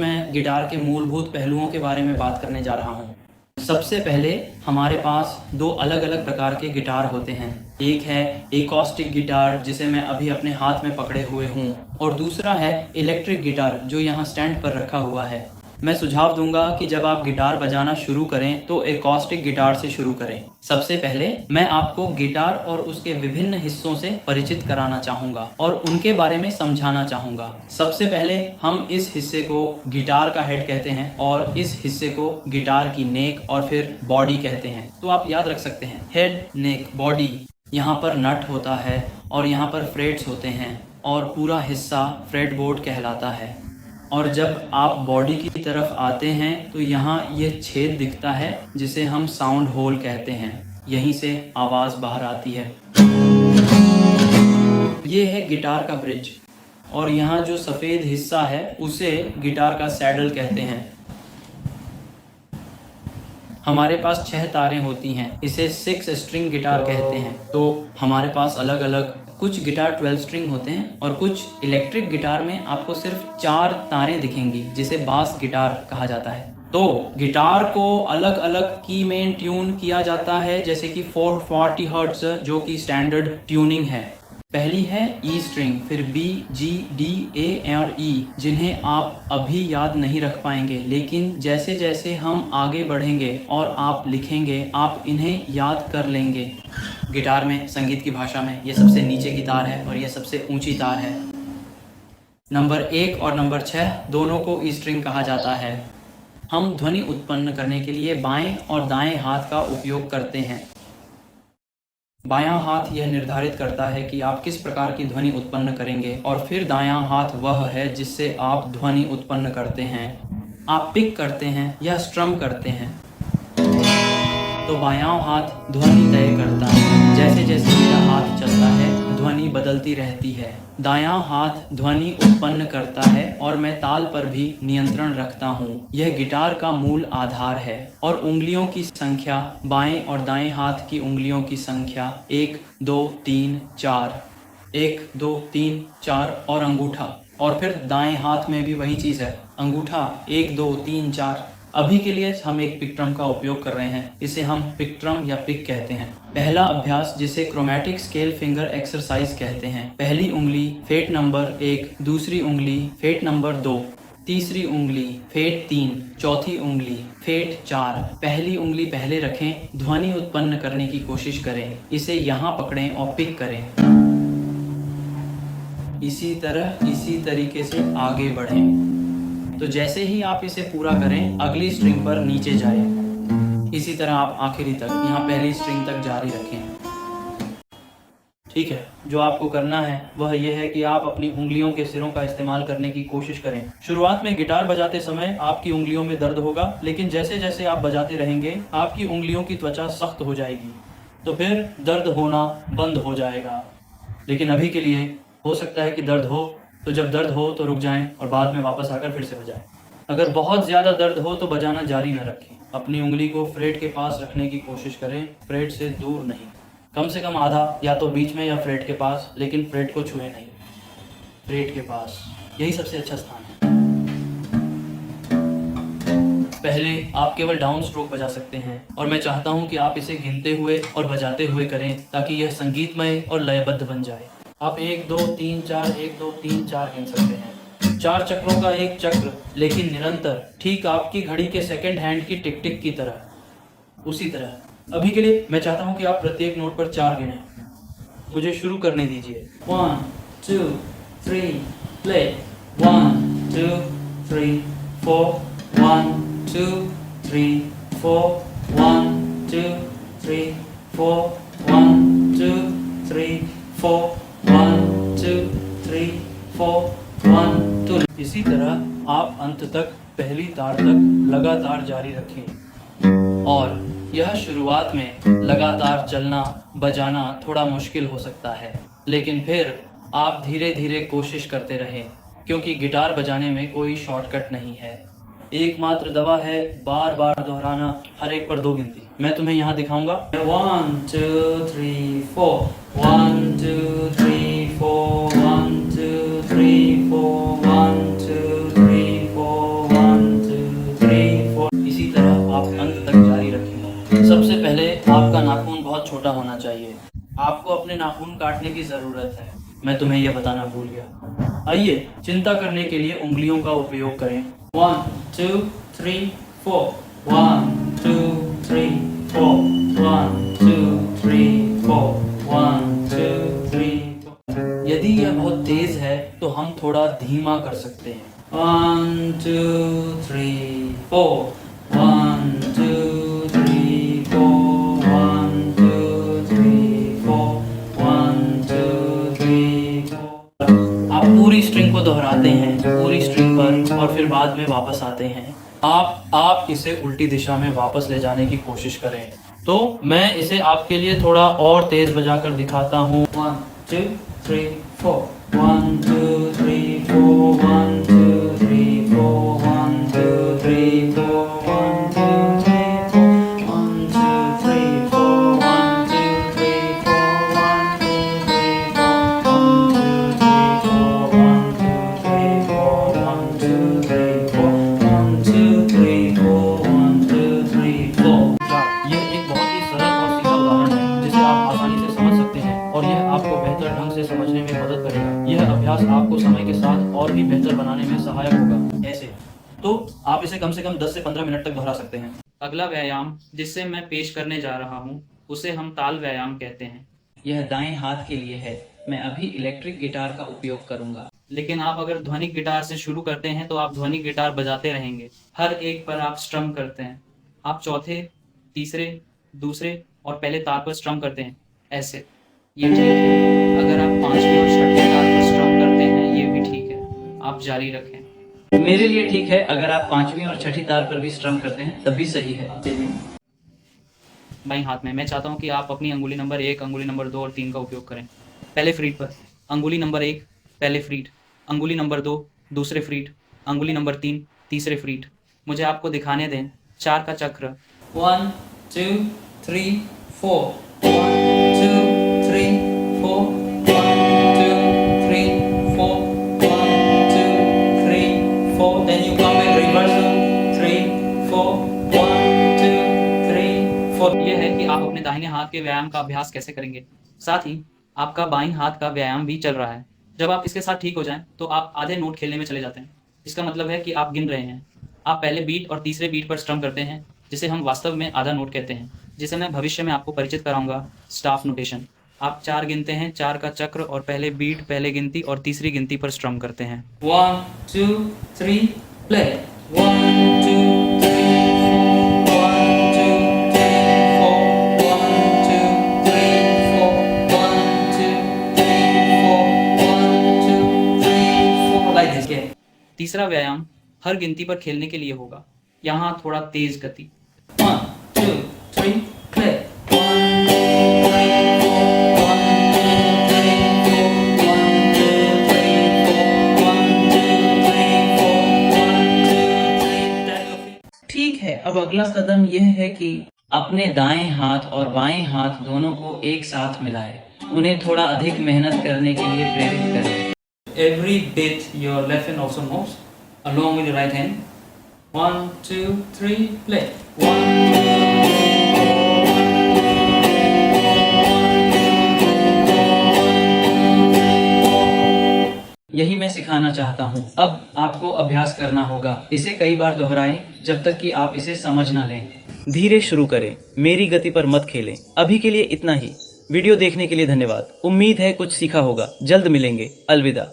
मैं गिटार के मूलभूत पहलुओं के बारे में बात करने जा रहा हूँ। सबसे पहले हमारे पास दो अलग अलग प्रकार के गिटार होते हैं। एक है एकॉस्टिक गिटार, जिसे मैं अभी अपने हाथ में पकड़े हुए हूँ, और दूसरा है इलेक्ट्रिक गिटार, जो यहाँ स्टैंड पर रखा हुआ है। मैं सुझाव दूंगा कि जब आप गिटार बजाना शुरू करें तो एकॉस्टिक गिटार से शुरू करें। सबसे पहले मैं आपको गिटार और उसके विभिन्न हिस्सों से परिचित कराना चाहूँगा और उनके बारे में समझाना चाहूँगा। सबसे पहले हम इस हिस्से को गिटार का हेड कहते हैं और इस हिस्से को गिटार की नेक और फिर बॉडी कहते हैं। तो आप याद रख सकते हैं, हेड, नेक, बॉडी। यहाँ पर नट होता है और यहाँ पर फ्रेट्स होते हैं और पूरा हिस्सा फ्रेटबोर्ड कहलाता है। और जब आप बॉडी की तरफ आते हैं तो यहाँ ये छेद दिखता है जिसे हम साउंड होल कहते हैं। यहीं से आवाज़ बाहर आती है। ये है गिटार का ब्रिज और यहाँ जो सफ़ेद हिस्सा है उसे गिटार का सैडल कहते हैं। हमारे पास 6 तारें होती हैं, इसे 6 स्ट्रिंग गिटार कहते हैं। तो हमारे पास अलग अलग कुछ गिटार 12 स्ट्रिंग होते हैं और कुछ इलेक्ट्रिक गिटार में आपको सिर्फ 4 तारें दिखेंगी, जिसे बास गिटार कहा जाता है। तो गिटार को अलग अलग की में ट्यून किया जाता है, जैसे कि 440 हर्ट्ज, जो कि स्टैंडर्ड ट्यूनिंग है। पहली है ई स्ट्रिंग, फिर बी, जी, डी, ए और ई, जिन्हें आप अभी याद नहीं रख पाएंगे, लेकिन जैसे जैसे हम आगे बढ़ेंगे और आप लिखेंगे आप इन्हें याद कर लेंगे। गिटार में, संगीत की भाषा में, ये सबसे नीचे की तार है और ये सबसे ऊंची तार है। नंबर 1 और नंबर 6 दोनों को ई स्ट्रिंग कहा जाता है। हम ध्वनि उत्पन्न करने के लिए बाएं और दाएं हाथ का उपयोग करते हैं। बायां हाथ यह निर्धारित करता है कि आप किस प्रकार की ध्वनि उत्पन्न करेंगे और फिर दायां हाथ वह है जिससे आप ध्वनि उत्पन्न करते हैं। आप पिक करते हैं या स्ट्रम करते हैं तो बायां हाथ ध्वनि तय करता है। जैसे जैसे मेरा हाथ चलता है ध्वनि बदलती रहती है। दायां हाथ ध्वनि उत्पन्न करता है और मैं ताल पर भी नियंत्रण रखता हूँ। यह गिटार का मूल आधार है। और उंगलियों की संख्या, बाएं और दाएं हाथ की उंगलियों की संख्या 1, 2, 3, 4, 1, 2, 3, 4 और अंगूठा। और फिर दाएं हाथ में भी वही चीज़ है, अंगूठा 1, 2, 3, 4। अभी के लिए हम एक पिक्ट्रम का उपयोग कर रहे हैं, इसे हम पिक्ट्रम या पिक कहते हैं। पहला अभ्यास, जिसे क्रोमैटिक स्केल फिंगर एक्सरसाइज कहते हैं। पहली उंगली फेट नंबर 1, दूसरी उंगली फेट नंबर 2, तीसरी उंगली फेट 3, चौथी उंगली फेट 4। पहली उंगली पहले रखें, ध्वनि उत्पन्न करने की कोशिश करें, इसे यहाँ पकड़ें और पिक करें। इसी तरीके से आगे बढ़ें। तो जैसे ही आप इसे पूरा करें अगली स्ट्रिंग पर नीचे जाएं। इसी तरह आप आखिरी तक, यहाँ पहली स्ट्रिंग तक जारी रखें। ठीक है, जो आपको करना है वह यह है कि आप अपनी उंगलियों के सिरों का इस्तेमाल करने की कोशिश करें। शुरुआत में गिटार बजाते समय आपकी उंगलियों में दर्द होगा, लेकिन जैसे जैसे आप बजाते रहेंगे आपकी उंगलियों की त्वचा सख्त हो जाएगी, तो फिर दर्द होना बंद हो जाएगा। लेकिन अभी के लिए हो सकता है कि दर्द हो, तो जब दर्द हो तो रुक जाएं और बाद में वापस आकर फिर से बजाएं। अगर बहुत ज़्यादा दर्द हो तो बजाना जारी न रखें। अपनी उंगली को फ्रेट के पास रखने की कोशिश करें, फ्रेट से दूर नहीं, कम से कम आधा, या तो बीच में या फ्रेट के पास, लेकिन फ्रेट को छुए नहीं। फ्रेट के पास, यही सबसे अच्छा स्थान है। पहले आप केवल डाउन स्ट्रोक बजा सकते हैं और मैं चाहता हूं कि आप इसे गिनते हुए और बजाते हुए करें, ताकि यह संगीतमय और लयबद्ध बन जाए। आप 1, 2, 3, 4, 1, 2, 3, 4 गिन सकते हैं। 4 चक्रों का एक चक्र, लेकिन निरंतर, ठीक आपकी घड़ी के सेकंड हैंड की टिक टिक की तरह। उसी तरह अभी के लिए मैं चाहता हूं कि आप प्रत्येक नोट पर 4 गिनें। मुझे शुरू करने दीजिए। 1, 2, 3, प्ले। 1, 2, 3, 4, 1, 2, 3, 4, 1, 2, 3, 4, 1, 2, 3, 4, 1, 2, 3, 4, 1, 2। इसी तरह आप अंत तक पहली तार तक लगातार जारी रखें। और यह शुरुआत में लगातार चलना बजाना थोड़ा मुश्किल हो सकता है, लेकिन फिर आप धीरे धीरे कोशिश करते रहें, क्योंकि गिटार बजाने में कोई शॉर्टकट नहीं है। एकमात्र दवा है बार बार दोहराना, हर एक पर 2 गिनती। मैं तुम्हें यहाँ दिखाऊंगा। 1, 2, 3, 4, 1, 2, 3, 4, 1, 2, 3, 4, 1, 2, 3, 4, बहुत छोटा होना चाहिए। आपको अपने नाखून काटने की ज़रूरत है, मैं तुम्हें यह बताना भूल गया। आइए चिंता करने के लिए उंगलियों का उपयोग करें। 1 2 3 4 1 2 3 4 1 2 3 4 1 2 3 4। यदि यह बहुत तेज है तो हम थोड़ा धीमा कर सकते हैं। 1 2 3 4 1 2 3 4 1 2 3 4 1 2 3 4। आप पूरी स्ट्रिंग को दोहराते हैं, पूरी स्ट्रिंग पर, और फिर बाद में वापस आते हैं। आप इसे उल्टी दिशा में वापस ले जाने की कोशिश करें। तो मैं इसे आपके लिए थोड़ा और तेज बजाकर दिखाता हूँ। 1 2 3 4 1 2 3 4 1 2 3 4 1 2 3 4 1 2 3 4 1 2 3 4 1 2 3 4 1 2 3 4 1 2 3 4 1 2 3 4 1 2 3 4 1 2 3 4 यह एक बहुत ही सरल और सीधा उदाहरण है जिसे आप आसानी से समझ सकते हैं, और यह आपको बेहतर ढंग से समझने में मदद करेगा। यह अभ्यास आपको समय के साथ और भी बेहतर बनाने में सहायक होगा। ऐसे तो आप इसे कम से कम 10 से 15 मिनट तक दोहरा सकते हैं। अगला व्यायाम जिससे मैं पेश करने जा रहा हूँ उसे हम ताल व्यायाम कहते हैं। यह दाएं हाथ के लिए है। मैं अभी इलेक्ट्रिक गिटार का उपयोग करूंगा, लेकिन आप अगर ध्वनिक गिटार से शुरू करते हैं तो आप ध्वनिक गिटार बजाते रहेंगे। हर एक पर आप स्ट्रम करते हैं। आप चौथे, तीसरे, दूसरे और पहले तार पर स्ट्रम करते हैं। ऐसे ये ठीक है। अगर आप पांचवें और छठे तार पर स्ट्रम करते हैं ये भी ठीक है, आप जारी रखें। मेरे लिए ठीक है, अगर आप पांचवी और छठी तार पर भी स्ट्रम करते हैं तब भी सही है। बाईं हाथ में मैं चाहता हूं कि आप अपनी अंगुली नंबर 1, अंगुली नंबर 2 और 3 का उपयोग करें। पहले फ्रीट पर अंगुली नंबर 1 पहले फ्रीट, अंगुली नंबर 2 दूसरे फ्रीट, अंगुली नंबर 3 तीसरे फ्रीट। मुझे आपको दिखाने दें 4 का चक्र। 1 2 3 4 1 2 3 4 1 2 3 4 1 2 3 4। Then you come in reversal 3 4 1 2 3 4। यह है कि आप अपने दाहिने हाथ के व्यायाम का अभ्यास कैसे करेंगे। साथ ही आपका बाईं हाथ का व्यायाम भी चल रहा है। जब आप इसके साथ ठीक हो जाएं तो आप आधे नोट खेलने में चले जाते हैं। इसका मतलब है कि आप गिन रहे हैं। आप पहले बीट और तीसरे बीट पर स्ट्रम करते हैं, जिसे हम वास्तव में आधा नोट कहते हैं, जिसे मैं भविष्य में आपको परिचित कराऊंगा, स्टाफ नोटेशन। आप 4 गिनते हैं, 4 का चक्र, और पहले बीट, पहले गिनती और तीसरी गिनती पर स्ट्रम करते हैं। 1 2 3 प्ले। 1 2 3 4 1 2 3 4 1 2 3 4 1 2 3 4 1 2 3 4 like this. तीसरा व्यायाम हर गिनती पर खेलने के लिए होगा। यहाँ थोड़ा तेज गति। 1 2 3 प्ले। 1 2 3 4 1 2 3 4 1 2 3 4 1 2 3 4 1 2 3। ठीक है, अब अगला कदम यह है कि अपने दाएं हाथ और बाएं हाथ दोनों को एक साथ मिलाएं। उन्हें थोड़ा अधिक मेहनत करने के लिए प्रेरित करें। Every bit your left hand also moves along with the right hand. 1 2 3 play. 1 2 3 यही मैं सिखाना चाहता हूँ। अब आपको अभ्यास करना होगा। इसे कई बार दोहराएं जब तक कि आप इसे समझ ना लें। धीरे शुरू करें, मेरी गति पर मत खेलें। अभी के लिए इतना ही। वीडियो देखने के लिए धन्यवाद। उम्मीद है कुछ सीखा होगा। जल्द मिलेंगे। अलविदा।